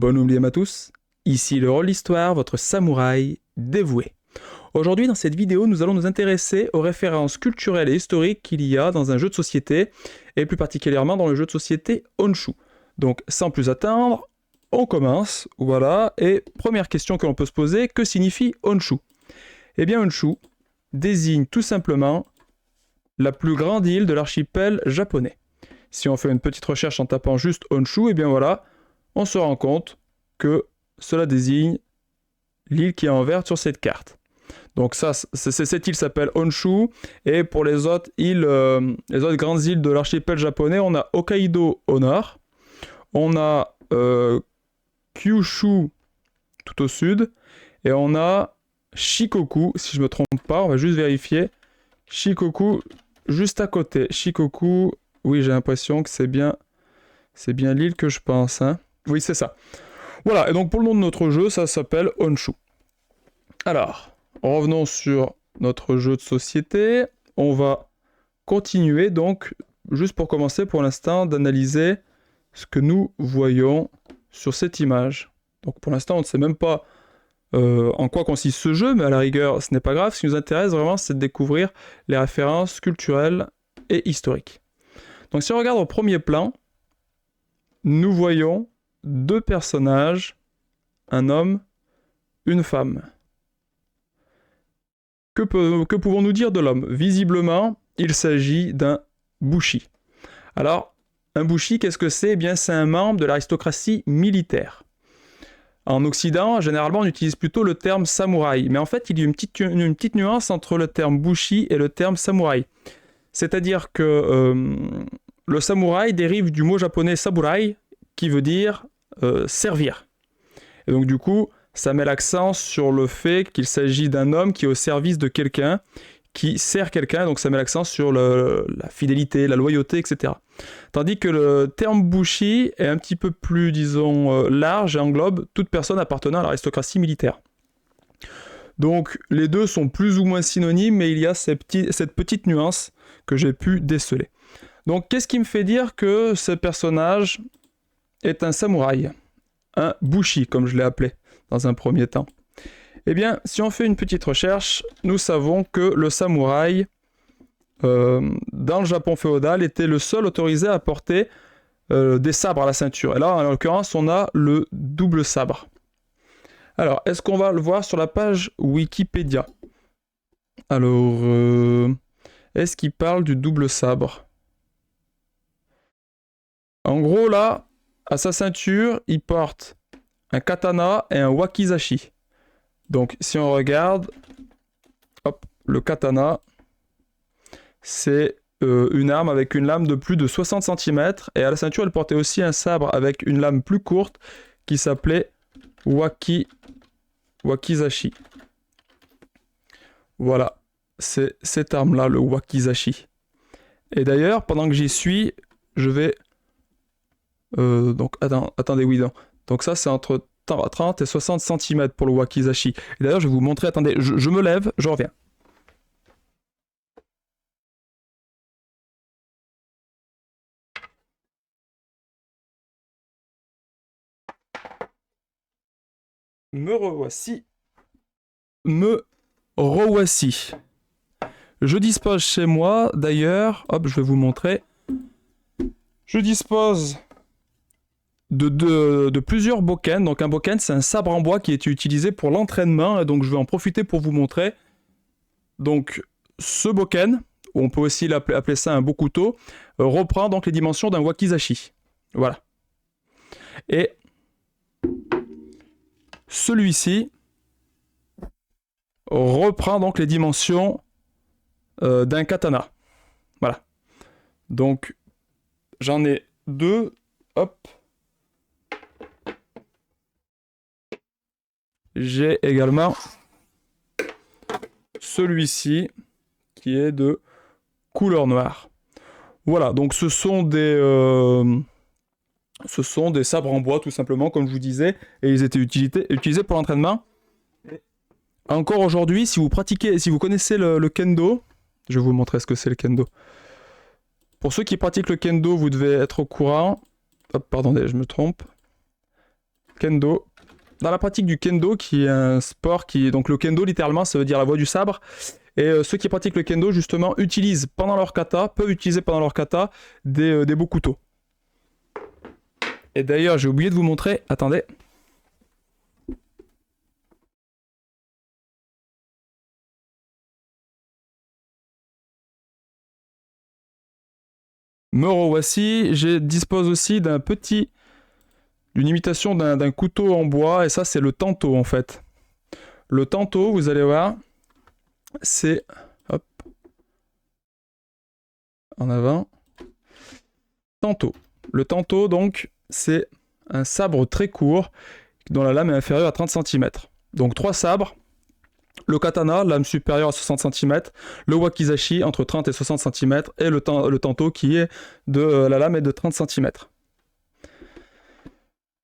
Bon oublié à tous, ici le rôle d'histoire, votre samouraï dévoué. Aujourd'hui dans cette vidéo, nous allons nous intéresser aux références culturelles et historiques qu'il y a dans un jeu de société, et plus particulièrement dans le jeu de société Honshu. Donc sans plus attendre, on commence, voilà, et première question que l'on peut se poser, que signifie Honshu? Eh bien Honshu désigne tout simplement la plus grande île de l'archipel japonais. Si on fait une petite recherche en tapant juste Honshu, eh bien voilà, on se rend compte que cela désigne l'île qui est en vert sur cette carte. Donc ça, cette île s'appelle Honshu, et pour les autres îles, les autres grandes îles de l'archipel japonais, on a Hokkaido au nord, on a Kyushu tout au sud, et on a Shikoku, si je ne me trompe pas, on va juste vérifier, Shikoku juste à côté. Shikoku, oui j'ai l'impression que c'est bien l'île que je pense, hein. Oui c'est ça. Voilà, et donc pour le nom de notre jeu, ça s'appelle Honshu. Alors, revenons sur notre jeu de société. On va continuer donc, juste pour commencer pour l'instant, d'analyser ce que nous voyons sur cette image. Donc pour l'instant, on ne sait même pas en quoi consiste ce jeu, mais à la rigueur, ce n'est pas grave. Ce qui nous intéresse vraiment, c'est de découvrir les références culturelles et historiques. Donc si on regarde au premier plan, nous voyons deux personnages, un homme, une femme. Que pouvons-nous dire de l'homme? Visiblement, il s'agit d'un bushi. Alors, un bushi, qu'est-ce que c'est? Eh bien, c'est un membre de l'aristocratie militaire. En Occident, généralement, on utilise plutôt le terme samouraï. Mais en fait, il y a une petite nuance entre le terme bushi et le terme samouraï. C'est-à-dire que le samouraï dérive du mot japonais saburai, qui veut dire servir. Et donc, du coup, ça met l'accent sur le fait qu'il s'agit d'un homme qui est au service de quelqu'un, qui sert quelqu'un, donc ça met l'accent sur la fidélité, la loyauté, etc. Tandis que le terme bushi est un petit peu plus, disons, large et englobe toute personne appartenant à l'aristocratie militaire. Donc les deux sont plus ou moins synonymes, mais il y a cette petite nuance que j'ai pu déceler. Donc qu'est-ce qui me fait dire que ce personnage est un samouraï? Un bushi, comme je l'ai appelé dans un premier temps. Eh bien, si on fait une petite recherche, nous savons que le samouraï, dans le Japon féodal, était le seul autorisé à porter des sabres à la ceinture. Et là, en l'occurrence, on a le double sabre. Alors, est-ce qu'on va le voir sur la page Wikipédia? Alors, est-ce qu'il parle du double sabre? En gros, là, à sa ceinture, il porte un katana et un wakizashi. Donc, si on regarde, hop, le katana, c'est une arme avec une lame de plus de 60 cm, et à la ceinture, elle portait aussi un sabre avec une lame plus courte qui s'appelait wakizashi. Voilà, c'est cette arme-là, le wakizashi. Et d'ailleurs, pendant que j'y suis, je vais... donc, attendez, oui, non. Donc ça, c'est entre 30 et 60 cm pour le wakizashi. Et d'ailleurs, je vais vous montrer, attendez, je me lève, je reviens. Me revoici. Je dispose chez moi, d'ailleurs, hop, je vais vous montrer. Je dispose de plusieurs bokken. Donc un bokken, c'est un sabre en bois qui est utilisé pour l'entraînement, et donc je vais en profiter pour vous montrer. Donc ce bokken, ou on peut aussi appeler ça un bokuto, reprend donc les dimensions d'un wakizashi. Voilà. Et celui-ci reprend donc les dimensions d'un katana. Voilà. Donc j'en ai deux. Hop. J'ai également celui-ci qui est de couleur noire. Voilà, donc ce sont des sabres en bois tout simplement, comme je vous disais, et ils étaient utilisés pour l'entraînement. Encore aujourd'hui, si vous connaissez le kendo, je vais vous montrer ce que c'est le kendo. Pour ceux qui pratiquent le kendo, vous devez être au courant. Hop, pardon, je me trompe. kendo. Dans la pratique du kendo, qui est un sport qui... Donc le kendo, littéralement, ça veut dire la voie du sabre. Et ceux qui pratiquent le kendo, justement, utilisent pendant leur kata, peuvent utiliser pendant leur kata des beaux couteaux. Et d'ailleurs, j'ai oublié de vous montrer, attendez. Me revoici, je dispose aussi d'une imitation d'un couteau en bois, et ça c'est le tanto en fait. Le tanto, vous allez voir, c'est... Hop. En avant. Tanto. Le tanto, donc, c'est un sabre très court, dont la lame est inférieure à 30 cm. Donc 3 sabres. Le katana, lame supérieure à 60 cm, le wakizashi entre 30 et 60 cm, et le tanto qui est la lame est de 30 cm.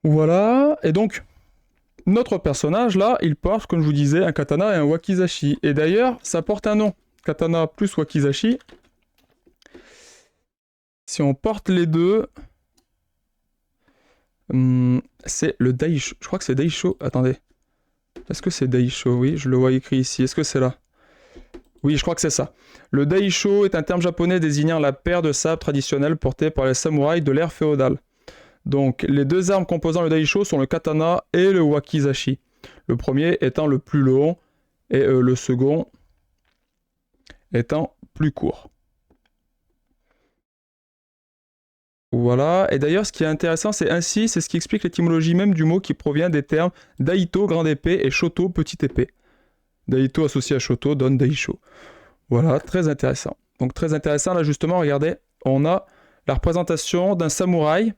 Voilà, et donc notre personnage là, il porte, comme je vous disais, un katana et un wakizashi. Et d'ailleurs, ça porte un nom, katana plus wakizashi. Si on porte les deux, c'est le daisho. Je crois que c'est daisho, attendez. Est-ce que c'est daisho? Oui, je le vois écrit ici. Est-ce que c'est là? Oui, je crois que c'est ça. Le daisho est un terme japonais désignant la paire de sabres traditionnelle portée par les samouraïs de l'ère féodale. Donc, les deux armes composant le daisho sont le katana et le wakizashi. Le premier étant le plus long et le second étant plus court. Voilà, et d'ailleurs ce qui est intéressant c'est ainsi, c'est ce qui explique l'étymologie même du mot qui provient des termes daito, grande épée, et shoto, petite épée. Daito associé à shoto donne daisho. Voilà, très intéressant. Donc très intéressant, là justement, regardez, on a la représentation d'un samouraï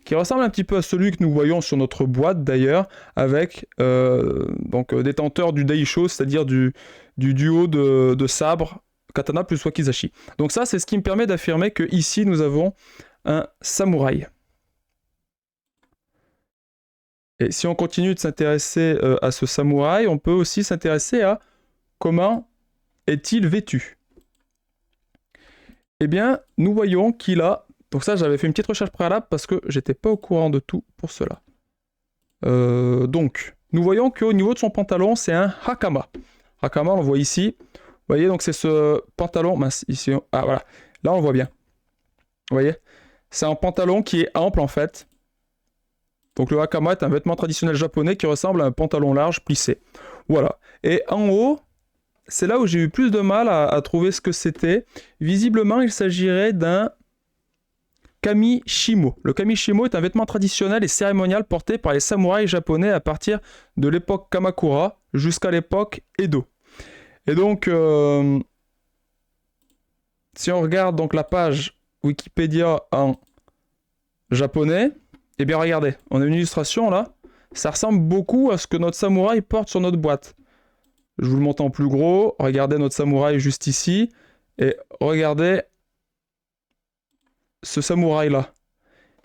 qui ressemble un petit peu à celui que nous voyons sur notre boîte d'ailleurs, avec détenteur du daisho, c'est-à-dire du duo de sabre, katana plus wakizashi. Donc ça c'est ce qui me permet d'affirmer que ici nous avons un samouraï. Et si on continue de s'intéresser à ce samouraï, on peut aussi s'intéresser à comment est-il vêtu. Eh bien, nous voyons qu'il a... Donc ça, j'avais fait une petite recherche préalable parce que j'étais pas au courant de tout pour cela. Donc, nous voyons qu'au niveau de son pantalon, c'est un hakama. Hakama, on le voit ici. Vous voyez, donc c'est ce pantalon... Mince, ici... Ah, voilà. Là, on le voit bien. Vous voyez ? C'est un pantalon qui est ample en fait. Donc le hakama est un vêtement traditionnel japonais qui ressemble à un pantalon large plissé. Voilà. Et en haut, c'est là où j'ai eu plus de mal à trouver ce que c'était. Visiblement, il s'agirait d'un kamishimo. Le kamishimo est un vêtement traditionnel et cérémonial porté par les samouraïs japonais à partir de l'époque Kamakura jusqu'à l'époque Edo. Et donc, si on regarde donc la page Wikipédia en japonais, eh bien regardez, on a une illustration là, ça ressemble beaucoup à ce que notre samouraï porte sur notre boîte. Je vous le montre en plus gros, regardez notre samouraï juste ici, et regardez ce samouraï là.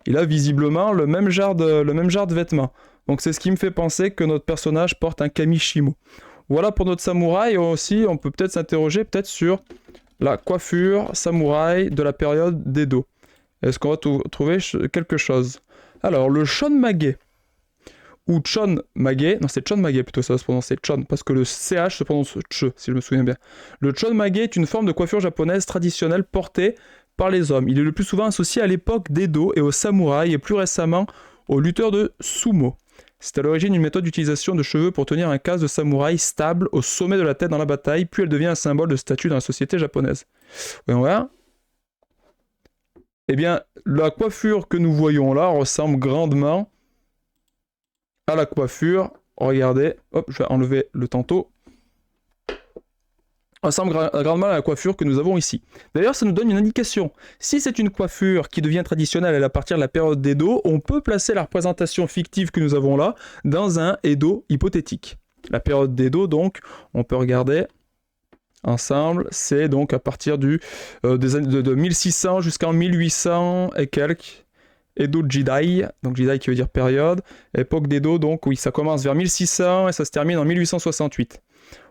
Il a visiblement le même genre de vêtements. Donc c'est ce qui me fait penser que notre personnage porte un kamishimo. Voilà pour notre samouraï, et aussi on peut peut-être s'interroger sur la coiffure samouraï de la période d'Edo. Est-ce qu'on va trouver quelque chose? Alors, le chonmage, ou chonmage, non c'est chonmage plutôt, ça va se prononcer chon, parce que le CH se prononce ch, si je me souviens bien. Le chonmage est une forme de coiffure japonaise traditionnelle portée par les hommes. Il est le plus souvent associé à l'époque d'Edo et aux samouraïs, et plus récemment aux lutteurs de sumo. C'est à l'origine une méthode d'utilisation de cheveux pour tenir un casque de samouraï stable au sommet de la tête dans la bataille, puis elle devient un symbole de statut dans la société japonaise. Voyons voir. Eh bien, la coiffure que nous voyons là ressemble grandement à la coiffure. Regardez, hop, je vais enlever le tanto. Ressemble grandement à la coiffure que nous avons ici. D'ailleurs, ça nous donne une indication. Si c'est une coiffure qui devient traditionnelle à partir de la période d'Edo, on peut placer la représentation fictive que nous avons là dans un Edo hypothétique. La période d'Edo, donc, on peut regarder ensemble, c'est donc à partir des années de 1600 jusqu'en 1800 et quelques. Edo Jidai, donc Jidai qui veut dire période. Époque d'Edo, donc oui, ça commence vers 1600 et ça se termine en 1868.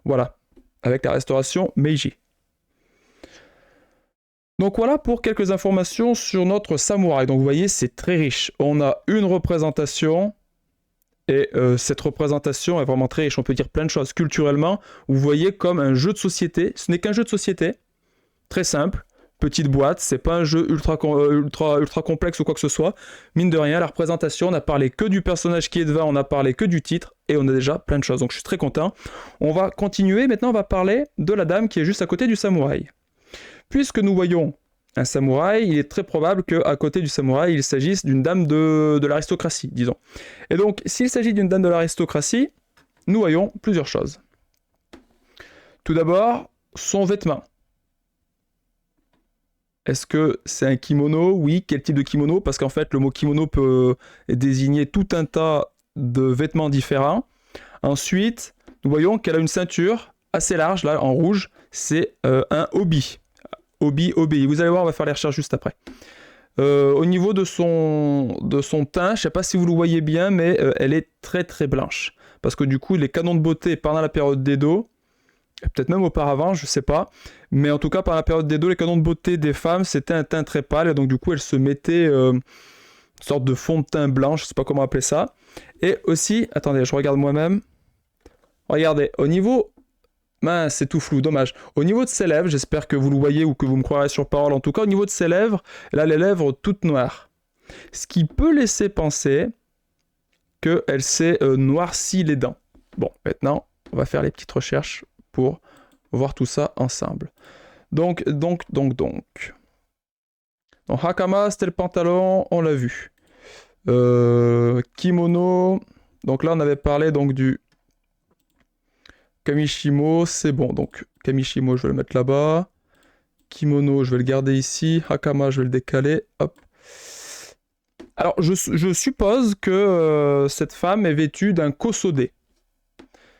Voilà. Avec la restauration Meiji. Donc voilà pour quelques informations sur notre samouraï. Donc vous voyez, c'est très riche. On a une représentation Et cette représentation est vraiment très riche, on peut dire plein de choses. Culturellement, vous voyez comme un jeu de société, ce n'est qu'un jeu de société, très simple, petite boîte, c'est pas un jeu ultra complexe ou quoi que ce soit. Mine de rien, la représentation, on n'a parlé que du personnage qui est devant, on n'a parlé que du titre, et on a déjà plein de choses, donc je suis très content. On va continuer, maintenant on va parler de la dame qui est juste à côté du samouraï. Puisque nous voyons un samouraï, il est très probable qu'à côté du samouraï, il s'agisse d'une dame de l'aristocratie, disons. Et donc, s'il s'agit d'une dame de l'aristocratie, nous voyons plusieurs choses. Tout d'abord, son vêtement. Est-ce que c'est un kimono? Oui. Quel type de kimono? Parce qu'en fait, le mot kimono peut désigner tout un tas de vêtements différents. Ensuite, nous voyons qu'elle a une ceinture assez large, là, en rouge. C'est un obi. Obi. Vous allez voir, on va faire les recherches juste après. Au niveau de son teint, je ne sais pas si vous le voyez bien, mais elle est très très blanche. Parce que du coup, les canons de beauté pendant la période d'Edo, peut-être même auparavant, je ne sais pas, mais en tout cas, pendant la période d'Edo, les canons de beauté des femmes, c'était un teint très pâle, et donc du coup, elles se mettaient une sorte de fond de teint blanc, je ne sais pas comment appeler ça. Et aussi, attendez, je regarde moi-même. Regardez, au niveau... Mince, c'est tout flou, dommage. Au niveau de ses lèvres, j'espère que vous le voyez ou que vous me croirez sur parole, en tout cas, au niveau de ses lèvres, elle a les lèvres toutes noires. Ce qui peut laisser penser qu'elle s'est noirci les dents. Bon, maintenant, on va faire les petites recherches pour voir tout ça ensemble. Donc, Hakama, c'était le pantalon, on l'a vu. Kimono, donc là, on avait parlé donc du Kamishimo, c'est bon. Donc, Kamishimo, je vais le mettre là-bas. Kimono, je vais le garder ici. Hakama, je vais le décaler. Hop. Alors, je suppose que cette femme est vêtue d'un kosode.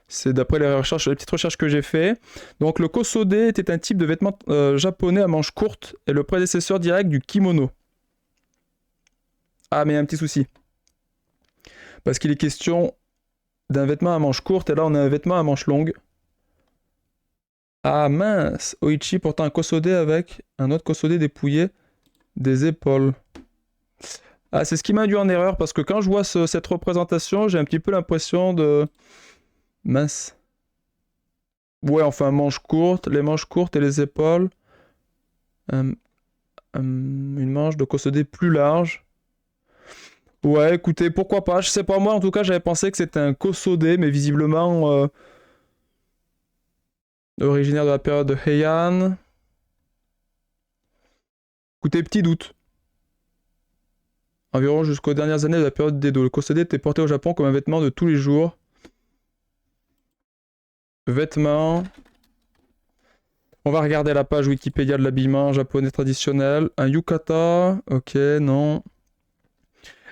C'est d'après les petites recherches que j'ai fait. Donc, le kosode était un type de vêtement japonais à manches courtes et le prédécesseur direct du kimono. Ah, mais il y a un petit souci. Parce qu'il est question d'un vêtement à manches courtes, et là on a un vêtement à manches longues. Ah mince, Oichi porte un kosode avec un autre kosode dépouillé des épaules. Ah, c'est ce qui m'a induit en erreur, parce que quand je vois cette représentation, j'ai un petit peu l'impression de... Mince. Ouais, enfin, manches courtes, les manches courtes et les épaules. Une manche de kosode plus large. Ouais, écoutez, pourquoi pas, je sais pas, moi en tout cas j'avais pensé que c'était un kosode, mais visiblement originaire de la période de Heian. Écoutez, petit doute. Environ jusqu'aux dernières années de la période d'Edo, le kosode était porté au Japon comme un vêtement de tous les jours. Vêtements. On va regarder la page Wikipédia de l'habillement japonais traditionnel. Un yukata, ok, non.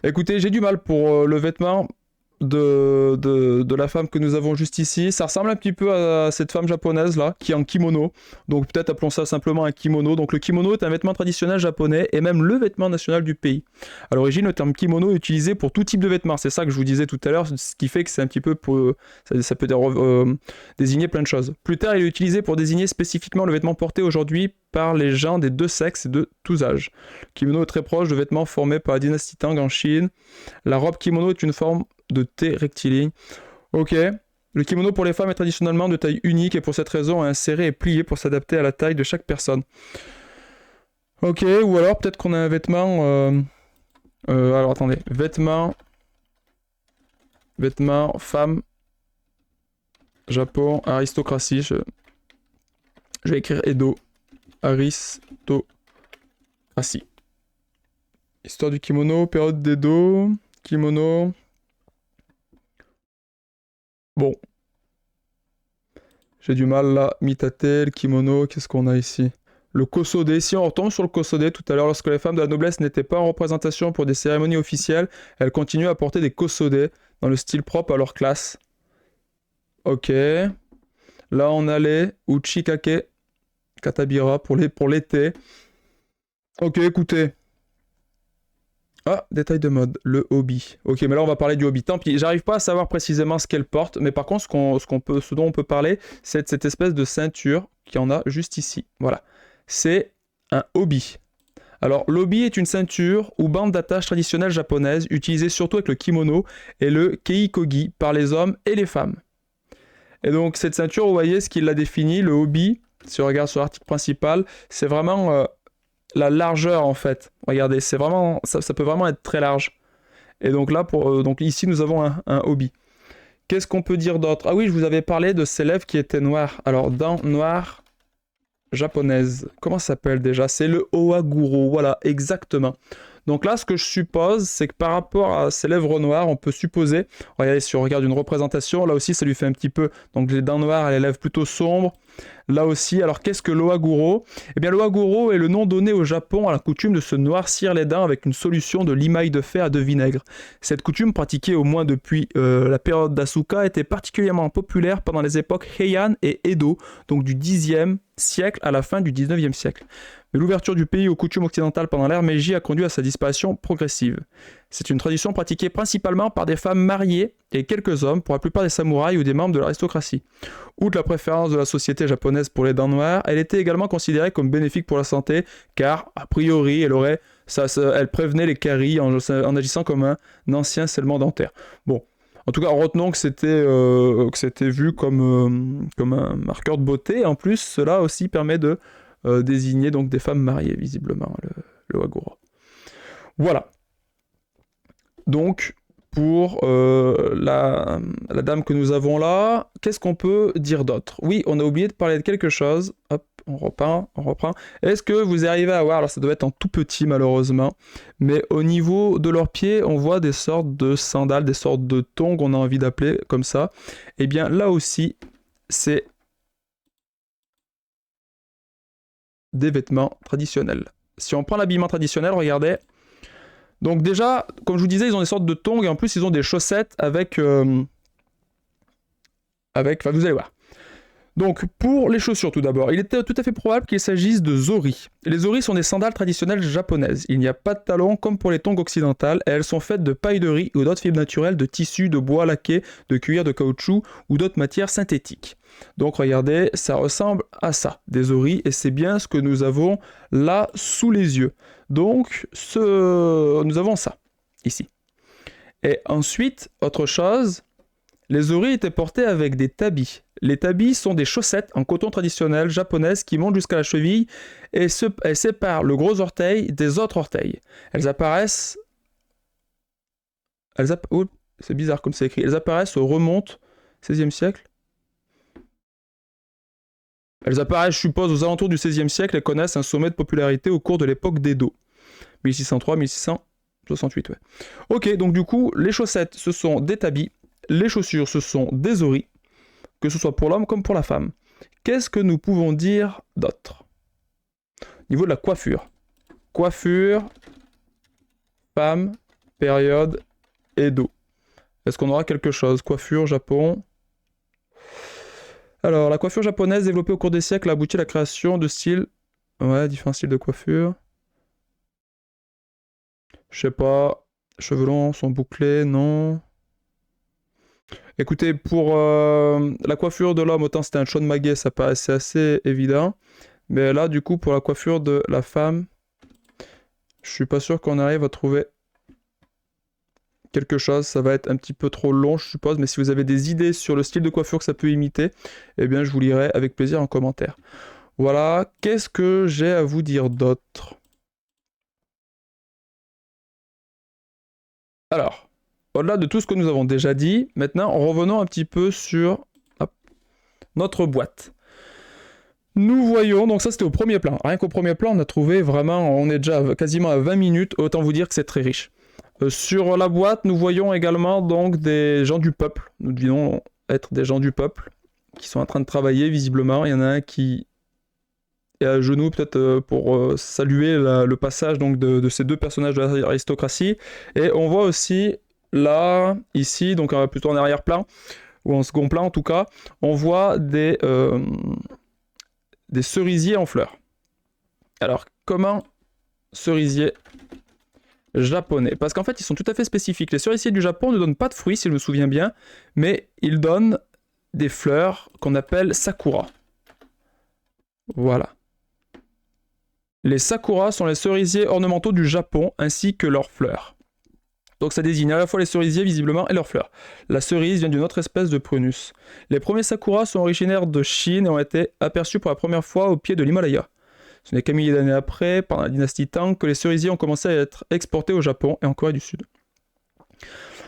Écoutez, j'ai du mal pour le vêtement de la femme que nous avons juste ici. Ça ressemble un petit peu à cette femme japonaise là, qui est en kimono. Donc peut-être appelons ça simplement un kimono. Donc le kimono est un vêtement traditionnel japonais et même le vêtement national du pays. À l'origine, le terme kimono est utilisé pour tout type de vêtements. C'est ça que je vous disais tout à l'heure, ce qui fait que c'est un petit peu pour... ça peut désigner plein de choses. Plus tard, il est utilisé pour désigner spécifiquement le vêtement porté aujourd'hui par les gens des deux sexes et de tous âges. Le kimono est très proche de vêtements formés par la dynastie Tang en Chine. La robe kimono est une forme de T rectiligne. Ok. Le kimono pour les femmes est traditionnellement de taille unique et pour cette raison inséré et plié pour s'adapter à la taille de chaque personne. Ok, ou alors peut-être qu'on a un vêtement... alors attendez, vêtements femme, Japon, aristocratie. Je vais écrire Edo. Aristocratie. Histoire du kimono, période d'Edo, kimono... Bon. J'ai du mal là. Mitate, le kimono, qu'est-ce qu'on a ici? Le kosode. Si on retombe sur le kosode, tout à l'heure, lorsque les femmes de la noblesse n'étaient pas en représentation pour des cérémonies officielles, elles continuaient à porter des kosode dans le style propre à leur classe. Ok. Là, on a les uchikake katabira pour l'été. Ok, écoutez. Ah, détail de mode, le hobby. Ok, mais là on va parler du hobby. Tant pis, j'arrive pas à savoir précisément ce qu'elle porte, mais par contre, ce dont on peut parler, c'est de cette espèce de ceinture qui en a juste ici. Voilà. C'est un hobby. Alors, l'obi est une ceinture ou bande d'attache traditionnelle japonaise utilisée surtout avec le kimono et le keikogi par les hommes et les femmes. Et donc, cette ceinture, vous voyez ce qu'il l'a défini, le obi, si on regarde sur l'article principal, c'est vraiment la largeur en fait. Regardez, c'est vraiment, ça peut vraiment être très large. Et donc là, donc ici, nous avons un obi. Qu'est-ce qu'on peut dire d'autre? Ah oui, je vous avais parlé de ces lèvres qui étaient noires. Alors, dents noires japonaises. Comment ça s'appelle déjà? C'est le Oaguro. Voilà, exactement. Donc là, ce que je suppose, c'est que par rapport à ces lèvres noires, on peut supposer, regardez, si on regarde une représentation, là aussi, ça lui fait un petit peu, donc les dents noires et les lèvres plutôt sombres. Là aussi, alors qu'est-ce que l'oaguro? Eh bien, l'oaguro est le nom donné au Japon à la coutume de se noircir les dents avec une solution de limaille de fer à de vinaigre. Cette coutume, pratiquée au moins depuis la période d'Asuka, était particulièrement populaire pendant les époques Heian et Edo, donc du Xe siècle à la fin du XIXe siècle. Mais l'ouverture du pays aux coutumes occidentales pendant l'ère Meiji a conduit à sa disparition progressive. C'est une tradition pratiquée principalement par des femmes mariées et quelques hommes, pour la plupart des samouraïs ou des membres de l'aristocratie. Outre la préférence de la société japonaise pour les dents noires, elle était également considérée comme bénéfique pour la santé, car, a priori, elle prévenait les caries en agissant comme un ancien scellement dentaire. Bon, en tout cas, retenons que c'était vu comme un marqueur de beauté. En plus, cela aussi permet de désigner donc des femmes mariées, visiblement, le Wagura. Voilà. Donc, pour la dame que nous avons là, qu'est-ce qu'on peut dire d'autre? Oui, on a oublié de parler de quelque chose. Hop, on reprend. Est-ce que vous arrivez à voir, alors ça doit être en tout petit malheureusement, mais au niveau de leurs pieds, on voit des sortes de sandales, des sortes de tongs, on a envie d'appeler comme ça. Eh bien, là aussi, c'est des vêtements traditionnels. Si on prend l'habillement traditionnel, regardez. Donc déjà, comme je vous disais, ils ont des sortes de tongs et en plus ils ont des chaussettes avec... vous allez voir. Donc pour les chaussures tout d'abord, il était tout à fait probable qu'il s'agisse de zori. Les zori sont des sandales traditionnelles japonaises. Il n'y a pas de talons comme pour les tongs occidentales et elles sont faites de paille de riz ou d'autres fibres naturelles, de tissu, de bois laqué, de cuir, de caoutchouc ou d'autres matières synthétiques. Donc regardez, ça ressemble à ça, des zori, et c'est bien ce que nous avons là sous les yeux. Donc nous avons ça, ici. Et ensuite, autre chose, les zori étaient portés avec des tabis. Les tabis sont des chaussettes en coton traditionnel japonaises qui montent jusqu'à la cheville et elles séparent le gros orteil des autres orteils. Elles apparaissent... Oh, c'est bizarre comme c'est écrit. Elles apparaissent au remonte 16e siècle. Elles apparaissent, je suppose, aux alentours du XVIe siècle et connaissent un sommet de popularité au cours de l'époque d'Edo. 1603-1668, ouais. Ok, donc du coup, les chaussettes, ce sont des tabis. Les chaussures, ce sont des zori, que ce soit pour l'homme comme pour la femme. Qu'est-ce que nous pouvons dire d'autre? Au niveau de la coiffure. Coiffure, femme, période, Edo. Est-ce qu'on aura quelque chose? Coiffure, Japon. Alors, la coiffure japonaise développée au cours des siècles a abouti à la création de styles... Ouais, différents styles de coiffure. Je sais pas. Cheveux longs sont bouclés, non. Écoutez, pour la coiffure de l'homme, autant c'était un chonmage, ça paraissait assez évident. Mais là, du coup, pour la coiffure de la femme, je suis pas sûr qu'on arrive à trouver quelque chose. Ça va être un petit peu trop long, je suppose. Mais si vous avez des idées sur le style de coiffure que ça peut imiter, eh bien, je vous lirai avec plaisir en commentaire. Voilà. Qu'est-ce que j'ai à vous dire d'autre? Alors, au-delà de tout ce que nous avons déjà dit, maintenant, revenons un petit peu sur notre boîte. Nous voyons, donc ça c'était au premier plan. Rien qu'au premier plan, on a trouvé vraiment, on est déjà quasiment à 20 minutes, autant vous dire que c'est très riche. Sur la boîte, nous voyons également donc des gens du peuple. Nous devinons être des gens du peuple qui sont en train de travailler visiblement. Il y en a un qui est à genoux peut-être pour saluer le passage donc de ces deux personnages de l'aristocratie. Et on voit aussi là, ici, donc plutôt en arrière-plan, ou en second plan en tout cas, on voit des cerisiers en fleurs. Alors, comment cerisier japonais? Parce qu'en fait, ils sont tout à fait spécifiques. Les cerisiers du Japon ne donnent pas de fruits, si je me souviens bien, mais ils donnent des fleurs qu'on appelle sakura. Voilà. Les sakura sont les cerisiers ornementaux du Japon, ainsi que leurs fleurs. Donc ça désigne à la fois les cerisiers visiblement et leurs fleurs. La cerise vient d'une autre espèce de prunus. Les premiers sakura sont originaires de Chine et ont été aperçus pour la première fois au pied de l'Himalaya. Ce n'est qu'un millier d'années après, pendant la dynastie Tang, que les cerisiers ont commencé à être exportés au Japon et en Corée du Sud.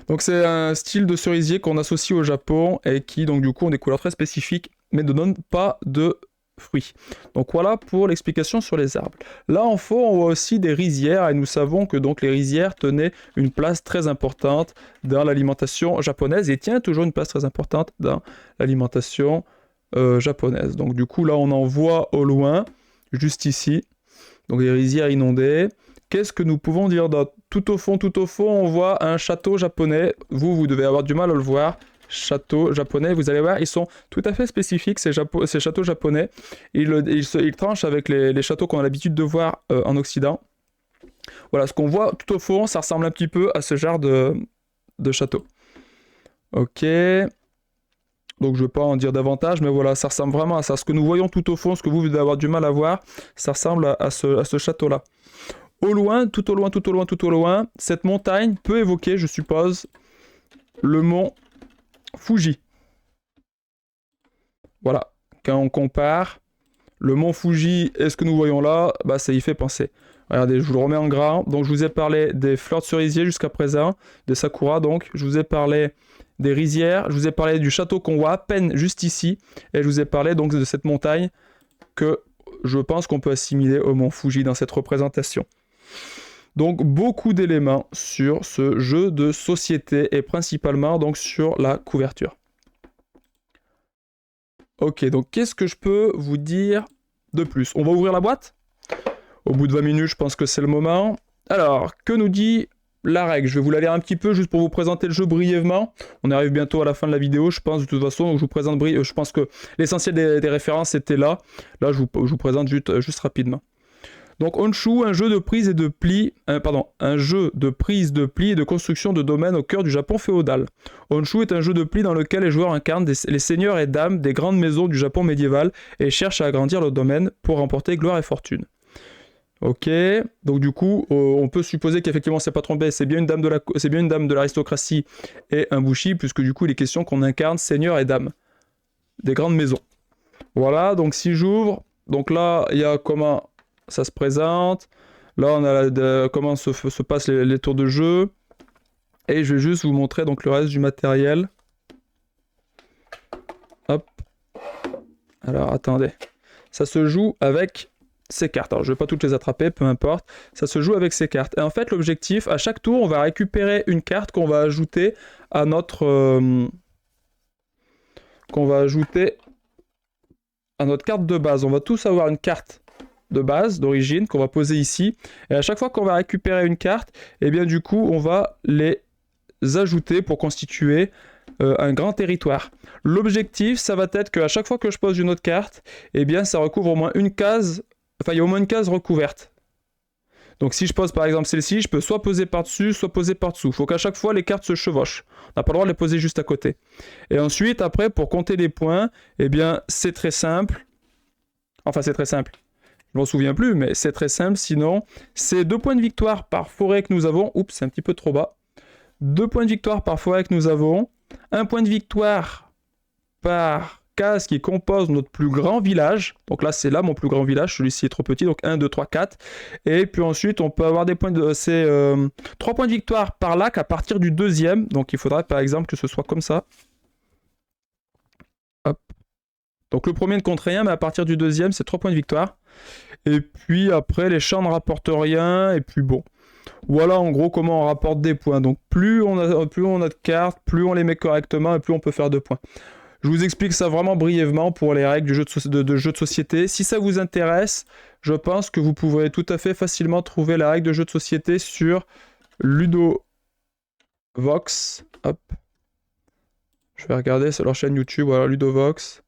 Donc c'est un style de cerisier qu'on associe au Japon et qui donc du coup ont des couleurs très spécifiques mais ne donnent pas de fruits. Donc voilà pour l'explication sur les arbres. Là en fond on voit aussi des rizières et nous savons que donc les rizières tenaient une place très importante dans l'alimentation japonaise et tiennent toujours une place très importante dans l'alimentation japonaise. Donc du coup là on en voit au loin, juste ici, donc les rizières inondées. Qu'est-ce que nous pouvons dire d'autre ? Tout au fond, on voit un château japonais. Vous devez avoir du mal à le voir. Château japonais, vous allez voir, ils sont tout à fait spécifiques, ces châteaux japonais. Ils tranchent avec les châteaux qu'on a l'habitude de voir en Occident. Voilà, ce qu'on voit tout au fond, ça ressemble un petit peu à ce genre de château. Ok. Donc je ne vais pas en dire davantage, mais voilà, ça ressemble vraiment à ça. Ce que nous voyons tout au fond, ce que vous devez avoir du mal à voir, ça ressemble à ce château-là. Au loin, tout au loin, cette montagne peut évoquer, je suppose, le mont Fuji. Voilà, quand on compare le mont Fuji et ce que nous voyons là, bah ça y fait penser. Regardez, je vous le remets en grand. Donc je vous ai parlé des fleurs de cerisier jusqu'à présent, des sakura donc. Je vous ai parlé des rizières, je vous ai parlé du château qu'on voit à peine juste ici, et je vous ai parlé donc de cette montagne que je pense qu'on peut assimiler au mont Fuji dans cette représentation. Donc beaucoup d'éléments sur ce jeu de société et principalement donc sur la couverture. Ok, donc qu'est-ce que je peux vous dire de plus ? On va ouvrir la boîte ? Au bout de 20 minutes, je pense que c'est le moment. Alors, que nous dit la règle ? Je vais vous la lire un petit peu juste pour vous présenter le jeu brièvement. On arrive bientôt à la fin de la vidéo, je pense, de toute façon. Donc je vous présente je pense que l'essentiel des références était là. Là, je vous présente juste rapidement. Donc Honshu, un jeu de prise et de pli, un jeu de prise de pli et de construction de domaines au cœur du Japon féodal. Honshu est un jeu de pli dans lequel les joueurs incarnent les seigneurs et dames des grandes maisons du Japon médiéval et cherchent à agrandir le domaine pour remporter gloire et fortune. Ok, donc du coup, on peut supposer qu'effectivement, c'est pas trompé, c'est bien une dame de l'aristocratie et un bushi, puisque du coup, il est question qu'on incarne seigneurs et dames des grandes maisons. Voilà, donc si j'ouvre, donc là, il y a comment ça se présente. Là, on a comment se passent les tours de jeu. Et je vais juste vous montrer donc le reste du matériel. Hop. Alors, attendez. Ça se joue avec ces cartes. Alors, je ne vais pas toutes les attraper, peu importe. Ça se joue avec ces cartes. Et en fait, l'objectif, à chaque tour, on va récupérer une carte qu'on va ajouter à notre... carte de base. On va tous avoir une carte de base, d'origine, qu'on va poser ici. Et à chaque fois qu'on va récupérer une carte, et bien du coup, on va les ajouter pour constituer un grand territoire. L'objectif, ça va être qu'à chaque fois que je pose une autre carte, et bien ça recouvre au moins une case, enfin il y a au moins une case recouverte. Donc si je pose par exemple celle-ci, je peux soit poser par-dessus, soit poser par-dessous. Il faut qu'à chaque fois les cartes se chevauchent. On n'a pas le droit de les poser juste à côté. Et ensuite, après, pour compter les points, eh bien c'est très simple. Enfin c'est très simple. Je m'en souviens plus, mais c'est très simple. Sinon, c'est 2 points de victoire par forêt que nous avons. Oups, c'est un petit peu trop bas. 2 points de victoire par forêt que nous avons. 1 point de victoire par case qui compose notre plus grand village. Donc là, c'est là mon plus grand village. Celui-ci est trop petit. Donc 1, 2, 3, 4. Et puis ensuite, on peut avoir des points de... C'est 3 points de victoire par lac à partir du 2e. Donc il faudrait par exemple que ce soit comme ça. Hop. Donc le premier ne compte rien, mais à partir du 2e, c'est 3 points de victoire. Et puis après, les champs ne rapportent rien. Et puis bon, voilà en gros comment on rapporte des points. Donc plus on a de cartes, plus on les met correctement et plus on peut faire 2 points. Je vous explique ça vraiment brièvement pour les règles du jeu de jeu de société. Si ça vous intéresse, je pense que vous pourrez tout à fait facilement trouver la règle de jeu de société sur Ludovox. Hop. Je vais regarder sur leur chaîne YouTube, voilà, Ludovox.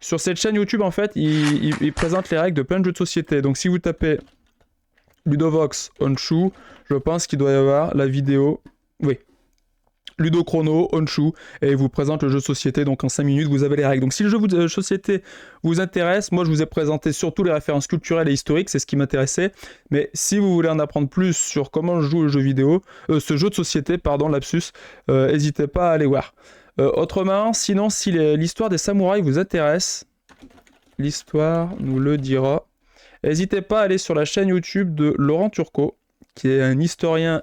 Sur cette chaîne YouTube, en fait, ils présentent les règles de plein de jeux de société. Donc, si vous tapez Ludovox Honshu, je pense qu'il doit y avoir la vidéo. Oui. Ludo Chrono, Honshu, et il vous présente le jeu de société, donc en 5 minutes, vous avez les règles. Donc si le jeu de société vous intéresse, moi je vous ai présenté surtout les références culturelles et historiques, c'est ce qui m'intéressait, mais si vous voulez en apprendre plus sur comment je joue le jeu vidéo, ce jeu de société, pardon, lapsus, n'hésitez pas à aller voir. Autrement, sinon, si l'histoire des samouraïs vous intéresse, l'histoire nous le dira, n'hésitez pas à aller sur la chaîne YouTube de Laurent Turcot, qui est un historien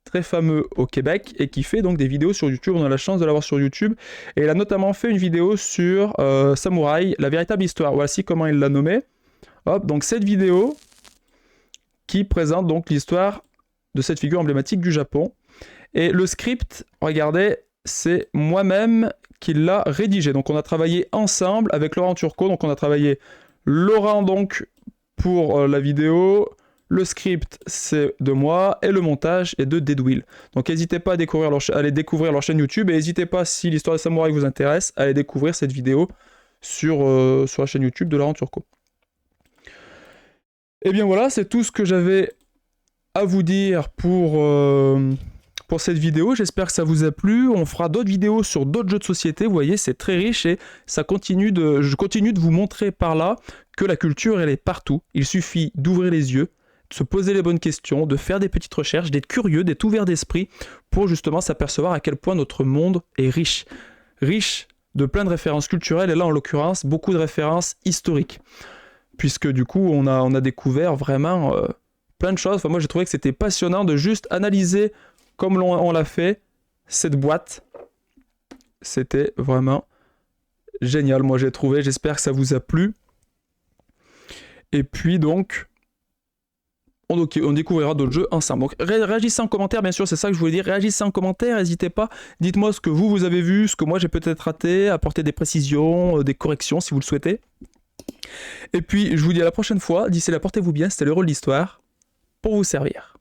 très fameux au Québec et qui fait donc des vidéos sur YouTube. On a la chance de l'avoir sur YouTube et il a notamment fait une vidéo sur Samouraï, la véritable histoire. Voici comment il l'a nommé. Hop, donc cette vidéo qui présente donc l'histoire de cette figure emblématique du Japon. Et le script, regardez, c'est moi-même qui l'a rédigé. Donc on a travaillé ensemble avec Laurent Turcot. Donc on a travaillé Laurent donc pour la vidéo. Le script, c'est de moi, et le montage est de Deadwill. Donc n'hésitez pas à aller découvrir leur chaîne YouTube, et n'hésitez pas, si l'histoire des samouraïs vous intéresse, à aller découvrir cette vidéo sur la chaîne YouTube de Laurent Turcot. Et bien voilà, c'est tout ce que j'avais à vous dire pour cette vidéo. J'espère que ça vous a plu. On fera d'autres vidéos sur d'autres jeux de société. Vous voyez, c'est très riche et je continue de vous montrer par là que la culture, elle est partout. Il suffit d'ouvrir les yeux, de se poser les bonnes questions, de faire des petites recherches, d'être curieux, d'être ouvert d'esprit pour justement s'apercevoir à quel point notre monde est riche. Riche de plein de références culturelles et là en l'occurrence beaucoup de références historiques. Puisque du coup on a découvert vraiment plein de choses. Enfin, moi j'ai trouvé que c'était passionnant de juste analyser comme on l'a fait cette boîte. C'était vraiment génial, moi j'ai trouvé. J'espère que ça vous a plu. Et puis donc on découvrira d'autres jeux ensemble. Donc réagissez en commentaire, bien sûr, c'est ça que je voulais dire. Réagissez en commentaire, n'hésitez pas. Dites-moi ce que vous avez vu, ce que moi j'ai peut-être raté, apportez des précisions, des corrections si vous le souhaitez. Et puis je vous dis à la prochaine fois. D'ici là, portez-vous bien, c'était le rôle d'histoire pour vous servir.